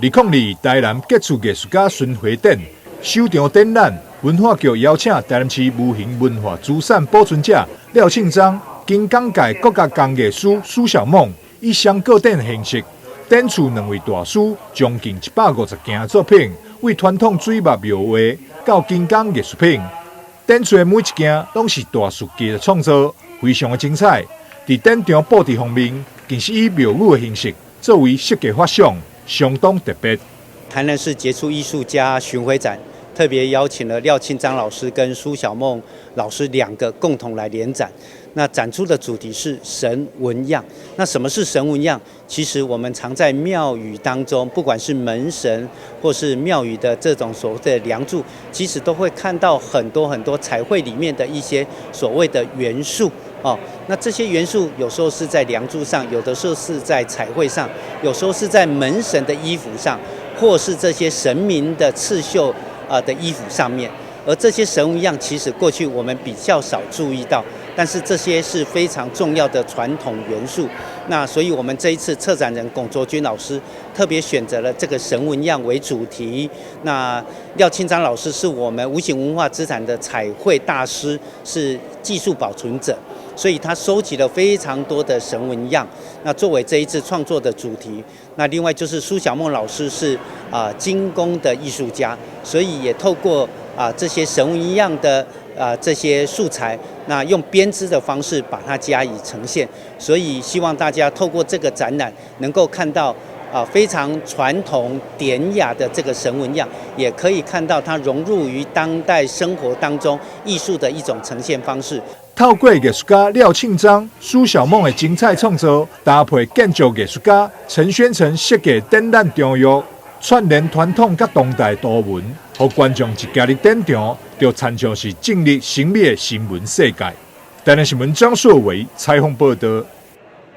2022台南杰出艺术家巡回展首场展览，文化局邀请台南市无形文化资产保存者廖庆章，经讲解国家工艺师苏小梦以双个展形式，展出2位大师将近150件作品，为传统水墨描画到金工艺术品，展出的每一件拢是大师级的创作，非常的精彩。在展场布置方面，更是以庙宇的形式作为设计发想，相当特别。台南市杰出艺术家巡回展特别邀请了廖庆章老师跟苏小梦老师2个共同来联展。那展出的主题是神纹样。那什么是神纹样？其实我们常在庙宇当中，不管是门神或是庙宇的这种所谓的梁柱，其实都会看到很多彩绘里面的一些所谓的元素。那这些元素有时候是在梁柱上，有的时候是在彩绘上，有时候是在门神的衣服上，或是这些神明的刺绣的衣服上面。而这些神纹样其实过去我们比较少注意到，但是这些是非常重要的传统元素。那所以我们这一次策展人龚卓君老师特别选择了这个神纹样为主题。那廖庆章老师是我们无形文化资产的彩绘大师，是技术保存者，所以他收集了非常多的神纹样，那作为这一次创作的主题。那另外就是苏小梦老师是金工的艺术家，所以也透过这些神纹样的这些素材，那用编织的方式把它加以呈现。所以希望大家透过这个展览，能够看到非常传统典雅的这个神纹样，也可以看到它融入于当代生活当中艺术的一种呈现方式。透过艺术家廖庆章、苏小梦的精彩创作，搭配建筑艺术家陈宣成设计展览场域，串联传统甲当代多文，让观众一家入展场，就参像是进入神秘的新闻世界。台南新闻张硕维采访报道。